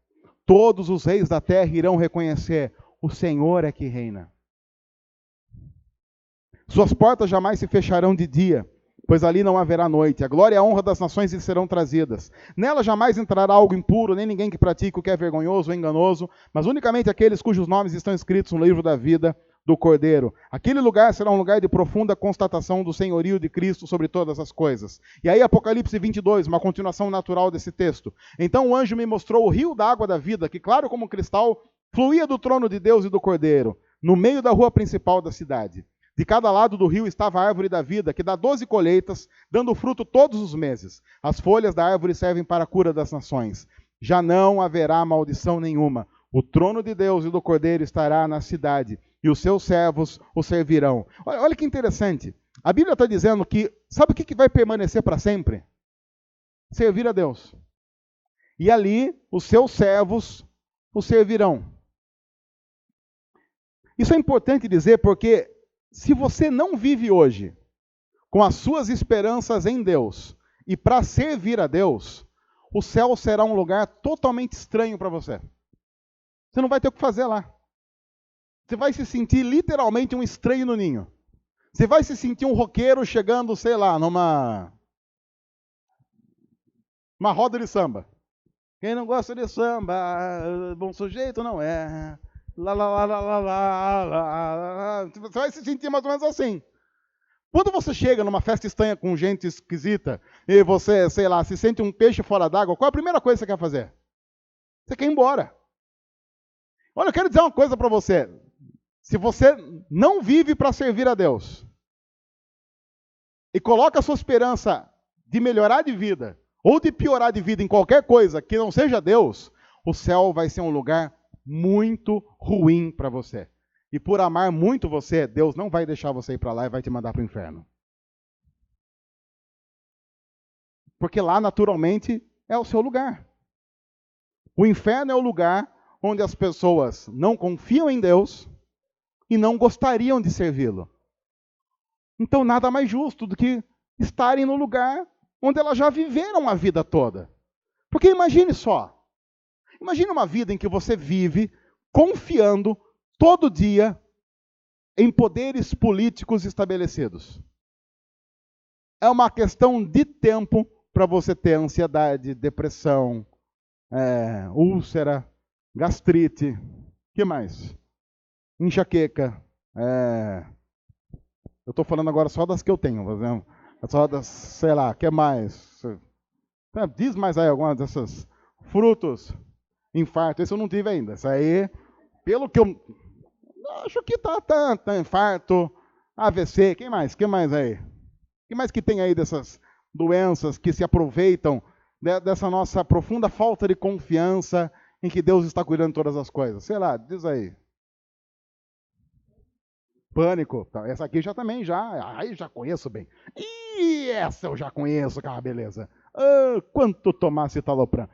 Todos os reis da terra irão reconhecer: o Senhor é que reina. Suas portas jamais se fecharão de dia, pois ali não haverá noite. A glória e a honra das nações lhe serão trazidas. Nela jamais entrará algo impuro, nem ninguém que pratique o que é vergonhoso ou enganoso, mas unicamente aqueles cujos nomes estão escritos no livro da vida do Cordeiro. Aquele lugar será um lugar de profunda constatação do senhorio de Cristo sobre todas as coisas. E aí Apocalipse 22, uma continuação natural desse texto. Então o anjo me mostrou o rio da água da vida, que claro como cristal, fluía do trono de Deus e do Cordeiro, no meio da rua principal da cidade. De cada lado do rio estava a árvore da vida, que dá 12 colheitas, dando fruto todos os meses. As folhas da árvore servem para a cura das nações. Já não haverá maldição nenhuma. O trono de Deus e do Cordeiro estará na cidade, e os seus servos o servirão. Olha que interessante. A Bíblia está dizendo que, sabe o que vai permanecer para sempre? Servir a Deus. E ali, os seus servos o servirão. Isso é importante dizer porque, se você não vive hoje com as suas esperanças em Deus e para servir a Deus, o céu será um lugar totalmente estranho para você. Você não vai ter o que fazer lá. Você vai se sentir literalmente um estranho no ninho. Você vai se sentir um roqueiro chegando, sei lá, numa roda de samba. Quem não gosta de samba, bom sujeito não é. Lá, lá, lá, lá, lá, lá, lá. Você vai se sentir mais ou menos assim. Quando você chega numa festa estranha com gente esquisita e você, sei lá, se sente um peixe fora d'água, qual é a primeira coisa que você quer fazer? Você quer ir embora. Olha, eu quero dizer uma coisa para você. Se você não vive para servir a Deus e coloca a sua esperança de melhorar de vida ou de piorar de vida em qualquer coisa que não seja Deus, o céu vai ser um lugar muito ruim para você. E por amar muito você, Deus não vai deixar você ir para lá e vai te mandar para o inferno. Porque lá, naturalmente, é o seu lugar. O inferno é o lugar onde as pessoas não confiam em Deus e não gostariam de servi-lo. Então, nada mais justo do que estarem no lugar onde elas já viveram a vida toda. Porque imagine só. Imagine uma vida em que você vive confiando todo dia em poderes políticos estabelecidos. É uma questão de tempo para você ter ansiedade, depressão, úlcera, gastrite, que mais? Enxaqueca. Eu estou falando agora só das que eu tenho, por exemplo. Só das, sei lá, que mais? Diz mais aí algumas dessas frutos. Infarto, esse eu não tive ainda. Isso aí, pelo que eu acho que tá infarto, AVC, quem mais? Que mais aí? Que mais que tem aí dessas doenças que se aproveitam dessa nossa profunda falta de confiança em que Deus está cuidando de todas as coisas? Sei lá, diz aí. Pânico. Essa aqui já conheço bem. E essa eu já conheço, cara, beleza. Quanto tomar citalopram?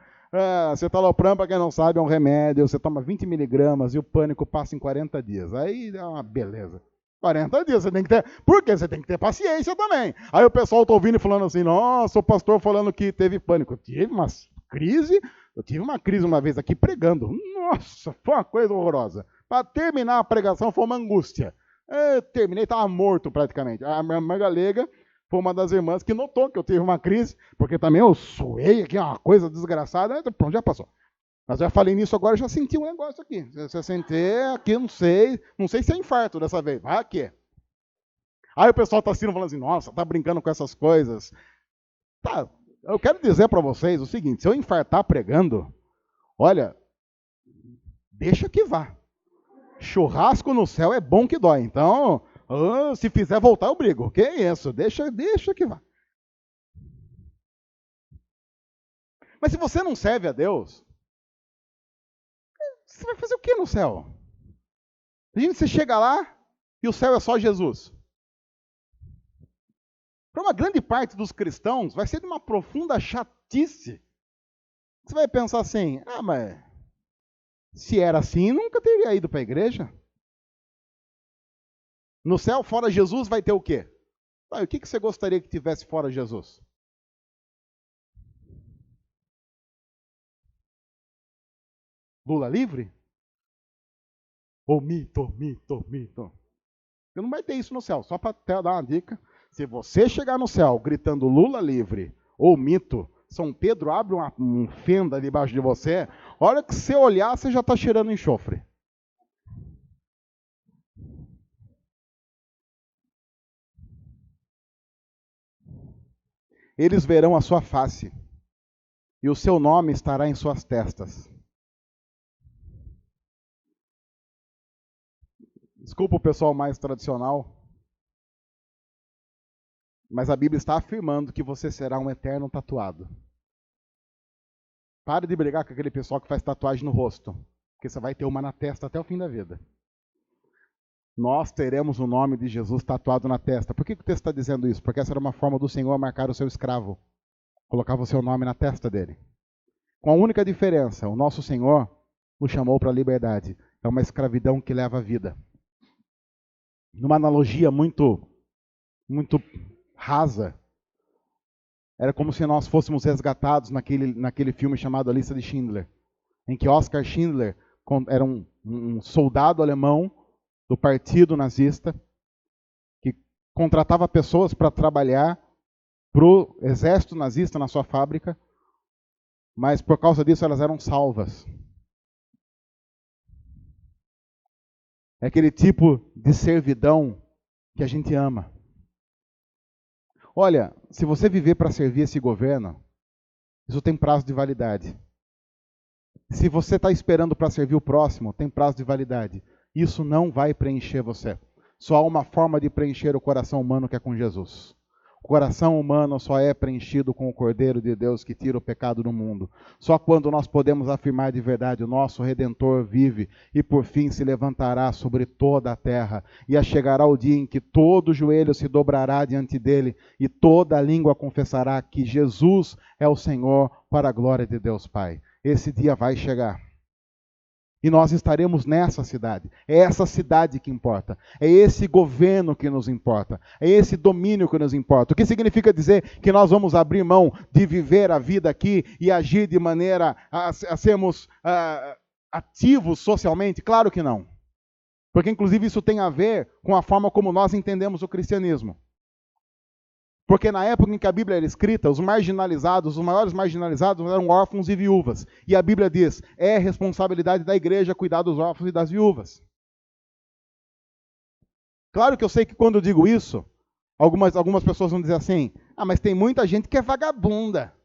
Citalopram, para quem não sabe, é um remédio. Você toma 20 miligramas e o pânico passa em 40 dias. Aí é uma beleza. 40 dias, você tem que ter... Por quê? Você tem que ter paciência também. Aí o pessoal está ouvindo e falando assim, nossa, o pastor falando que teve pânico. Eu tive uma crise uma vez aqui pregando. Nossa, foi uma coisa horrorosa. Para terminar a pregação foi uma angústia. Eu terminei, estava morto praticamente. A minha irmã galega foi uma das irmãs que notou que eu tive uma crise, porque também eu suei aqui, uma coisa desgraçada. Pronto, já passou. Mas já falei nisso agora, já senti um negócio aqui. Se eu sentei aqui, não sei se é infarto dessa vez. Vai aqui. Aí o pessoal está assistindo falando assim, nossa, tá brincando com essas coisas. Tá, eu quero dizer para vocês o seguinte, se eu infartar pregando, olha, deixa que vá. Churrasco no céu é bom que dói. Então, se fizer voltar, eu brigo. Que isso? Deixa que vá. Mas se você não serve a Deus, você vai fazer o que no céu? Imagina você chega lá e o céu é só Jesus. Para uma grande parte dos cristãos, vai ser de uma profunda chatice. Você vai pensar assim, mas se era assim, nunca teria ido para a igreja. No céu, fora Jesus, vai ter o quê? O que você gostaria que tivesse fora Jesus? Lula livre? Ou mito? Você não vai ter isso no céu. Só para dar uma dica, se você chegar no céu gritando Lula livre ou mito, São Pedro abre uma fenda debaixo de você, a hora que você olhar, você já está cheirando enxofre. Eles verão a sua face, e o seu nome estará em suas testas. Desculpa o pessoal mais tradicional, mas a Bíblia está afirmando que você será um eterno tatuado. Pare de brigar com aquele pessoal que faz tatuagem no rosto, porque você vai ter uma na testa até o fim da vida. Nós teremos o nome de Jesus tatuado na testa. Por que o texto está dizendo isso? Porque essa era uma forma do Senhor marcar o seu escravo. Colocava o seu nome na testa dele. Com a única diferença, o nosso Senhor nos chamou para a liberdade. É uma escravidão que leva à vida. Numa analogia muito rasa, era como se nós fôssemos resgatados naquele filme chamado A Lista de Schindler, em que Oskar Schindler era um soldado alemão do partido nazista, que contratava pessoas para trabalhar para o exército nazista na sua fábrica, mas por causa disso elas eram salvas. É aquele tipo de servidão que a gente ama. Olha, se você viver para servir esse governo, isso tem prazo de validade. Se você está esperando para servir o próximo, tem prazo de validade. Isso não vai preencher você. Só há uma forma de preencher o coração humano, que é com Jesus. O coração humano só é preenchido com o Cordeiro de Deus que tira o pecado do mundo. Só quando nós podemos afirmar de verdade, o nosso Redentor vive e por fim se levantará sobre toda a terra. E chegará o dia em que todo joelho se dobrará diante dele e toda língua confessará que Jesus é o Senhor, para a glória de Deus Pai. Esse dia vai chegar. E nós estaremos nessa cidade. É essa cidade que importa. É esse governo que nos importa. É esse domínio que nos importa. O que significa dizer que nós vamos abrir mão de viver a vida aqui e agir de maneira a sermos ativos socialmente? Claro que não. Porque, inclusive, isso tem a ver com a forma como nós entendemos o cristianismo. Porque na época em que a Bíblia era escrita, os marginalizados, os maiores marginalizados eram órfãos e viúvas. E a Bíblia diz, é responsabilidade da igreja cuidar dos órfãos e das viúvas. Claro que eu sei que quando eu digo isso, algumas pessoas vão dizer assim, mas tem muita gente que é vagabunda.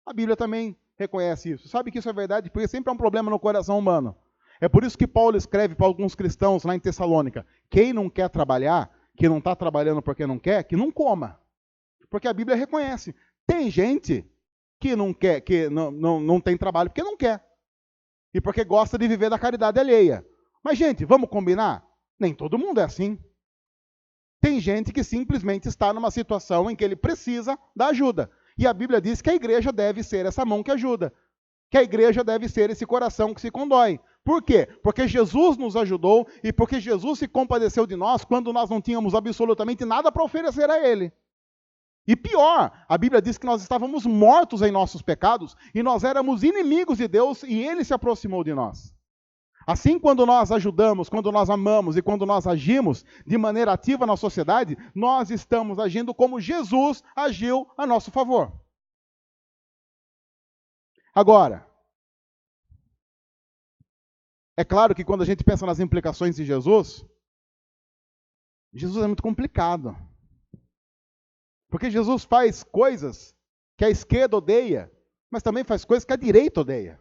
A Bíblia também reconhece isso. Sabe que isso é verdade? Porque sempre há um problema no coração humano. É por isso que Paulo escreve para alguns cristãos lá em Tessalônica, quem não quer trabalhar, que não está trabalhando porque não quer, que não coma. Porque a Bíblia reconhece. Tem gente que não quer, que não tem trabalho porque não quer. E porque gosta de viver da caridade alheia. Mas, gente, vamos combinar? Nem todo mundo é assim. Tem gente que simplesmente está numa situação em que ele precisa da ajuda. E a Bíblia diz que a igreja deve ser essa mão que ajuda. Que a igreja deve ser esse coração que se condói. Por quê? Porque Jesus nos ajudou e porque Jesus se compadeceu de nós quando nós não tínhamos absolutamente nada para oferecer a Ele. E pior, a Bíblia diz que nós estávamos mortos em nossos pecados e nós éramos inimigos de Deus e Ele se aproximou de nós. Assim, quando nós ajudamos, quando nós amamos e quando nós agimos de maneira ativa na sociedade, nós estamos agindo como Jesus agiu a nosso favor. Agora, É claro que quando a gente pensa nas implicações de Jesus, Jesus é muito complicado. Porque Jesus faz coisas que a esquerda odeia, mas também faz coisas que a direita odeia.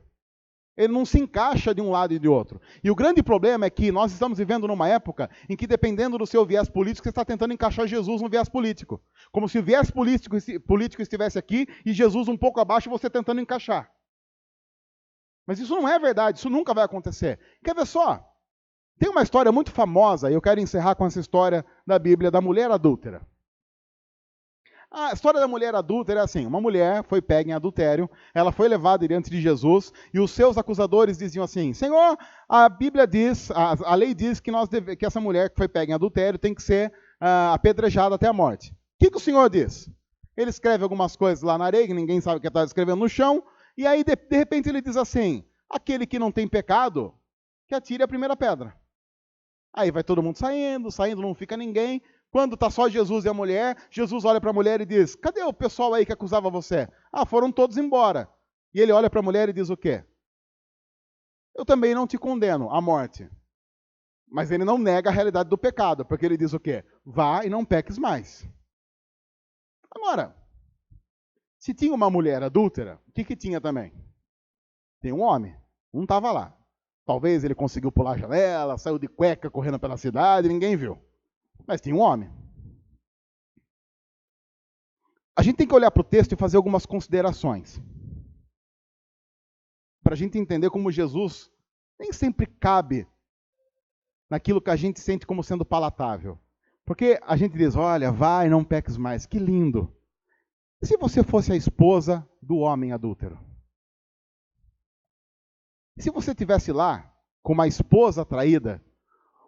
Ele não se encaixa de um lado e de outro. E o grande problema é que nós estamos vivendo numa época em que, dependendo do seu viés político, você está tentando encaixar Jesus no viés político. Como se o viés político estivesse aqui e Jesus um pouco abaixo e você tentando encaixar. Mas isso não é verdade, isso nunca vai acontecer. Quer ver só? Tem uma história muito famosa, e eu quero encerrar com essa história da Bíblia, da mulher adúltera. A história da mulher adúltera é assim: uma mulher foi pega em adultério, ela foi levada diante de Jesus, e os seus acusadores diziam assim: Senhor, a Bíblia diz, a lei diz que, que essa mulher que foi pega em adultério tem que ser apedrejada até a morte. O que o Senhor diz? Ele escreve algumas coisas lá na areia, que ninguém sabe o que está escrevendo no chão, e aí de repente ele diz assim: aquele que não tem pecado, que atire a primeira pedra. Aí vai todo mundo saindo, não fica ninguém. Quando está só Jesus e a mulher, Jesus olha para a mulher e diz: cadê o pessoal aí que acusava você? Ah, foram todos embora. E ele olha para a mulher e diz o quê? Eu também não te condeno à morte. Mas ele não nega a realidade do pecado, porque ele diz o quê? Vá e não peques mais. Agora, se tinha uma mulher adúltera, o que tinha também? Tem um homem, não estava lá. Talvez ele conseguiu pular a janela, saiu de cueca correndo pela cidade, ninguém viu. Mas tem um homem. A gente tem que olhar para o texto e fazer algumas considerações. Para a gente entender como Jesus nem sempre cabe naquilo que a gente sente como sendo palatável. Porque a gente diz, olha, vai, não peques mais. Que lindo. E se você fosse a esposa do homem adúltero? E se você estivesse lá, com uma esposa traída,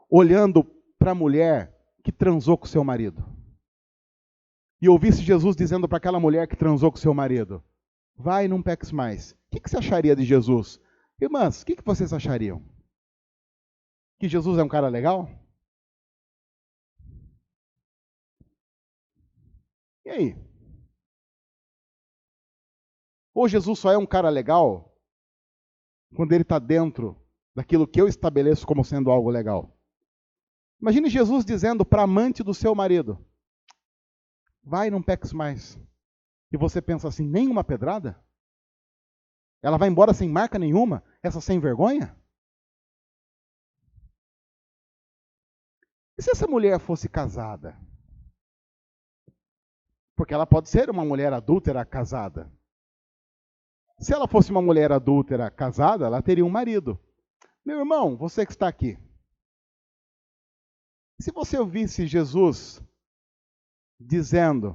olhando para a mulher que transou com seu marido, e ouvisse Jesus dizendo para aquela mulher que transou com seu marido, vai, não peques mais. O que você acharia de Jesus? Irmãs, o que vocês achariam? Que Jesus é um cara legal? E aí? Ou Jesus só é um cara legal quando ele está dentro daquilo que eu estabeleço como sendo algo legal? Imagine Jesus dizendo para a amante do seu marido, vai, não peques mais. E você pensa assim, nenhuma pedrada? Ela vai embora sem marca nenhuma? Essa sem vergonha? E se essa mulher fosse casada? Porque ela pode ser uma mulher adúltera casada. Se ela fosse uma mulher adúltera casada, ela teria um marido. Meu irmão, você que está aqui, se você ouvisse Jesus dizendo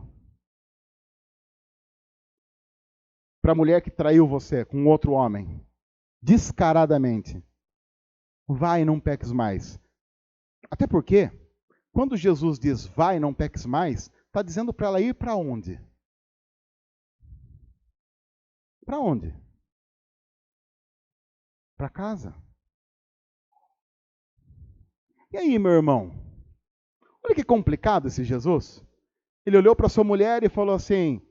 para a mulher que traiu você com outro homem, descaradamente, vai, não peques mais. Até porque, quando Jesus diz vai, não peques mais, está dizendo para ela ir para onde? Para onde? Para casa. E aí, meu irmão? Olha que complicado esse Jesus. Ele olhou para sua mulher e falou assim,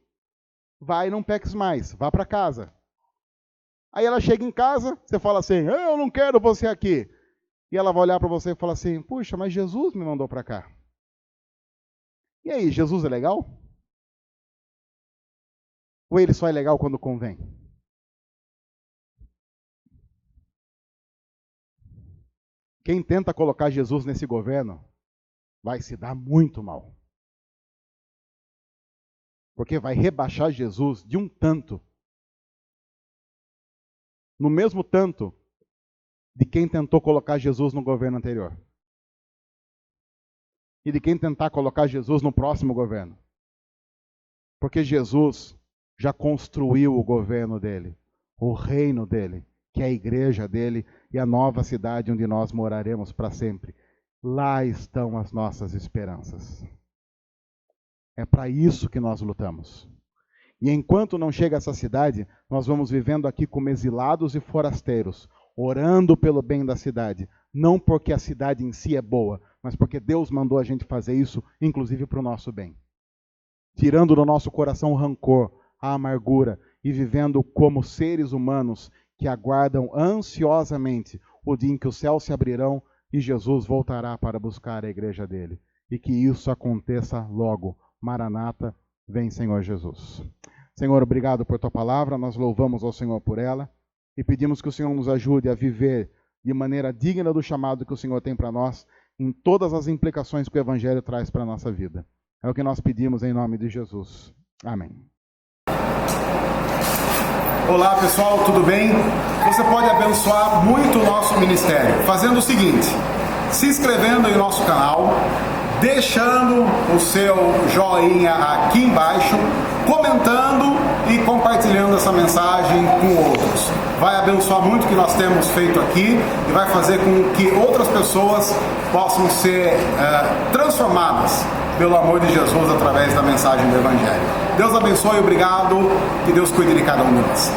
vai, não peques mais, vá para casa. Aí ela chega em casa, você fala assim, eu não quero você aqui. E ela vai olhar para você e falar assim, puxa, mas Jesus me mandou para cá. E aí, Jesus é legal? Ou ele só é legal quando convém? Quem tenta colocar Jesus nesse governo vai se dar muito mal. Porque vai rebaixar Jesus de um tanto. No mesmo tanto de quem tentou colocar Jesus no governo anterior. E de quem tentar colocar Jesus no próximo governo. Porque Jesus já construiu o governo dele, o reino dele, que é a igreja dele e a nova cidade onde nós moraremos para sempre. Lá estão as nossas esperanças. É para isso que nós lutamos. E enquanto não chega essa cidade, nós vamos vivendo aqui como exilados e forasteiros, orando pelo bem da cidade. Não porque a cidade em si é boa, mas porque Deus mandou a gente fazer isso, inclusive para o nosso bem. Tirando do nosso coração o rancor, a amargura e vivendo como seres humanos que aguardam ansiosamente o dia em que os céus se abrirão e Jesus voltará para buscar a igreja dele. E que isso aconteça logo. Maranata, vem Senhor Jesus. Senhor, obrigado por tua palavra, nós louvamos ao Senhor por ela e pedimos que o Senhor nos ajude a viver de maneira digna do chamado que o Senhor tem para nós, em todas as implicações que o Evangelho traz para a nossa vida. É o que nós pedimos em nome de Jesus. Amém. Olá pessoal, tudo bem? Você pode abençoar muito o nosso ministério fazendo o seguinte: se inscrevendo em nosso canal, deixando o seu joinha aqui embaixo, comentando e compartilhando essa mensagem com outros. Vai abençoar muito o que nós temos feito aqui e vai fazer com que outras pessoas possam ser transformadas pelo amor de Jesus através da mensagem do Evangelho. Deus abençoe, obrigado, que Deus cuide de cada um de nós.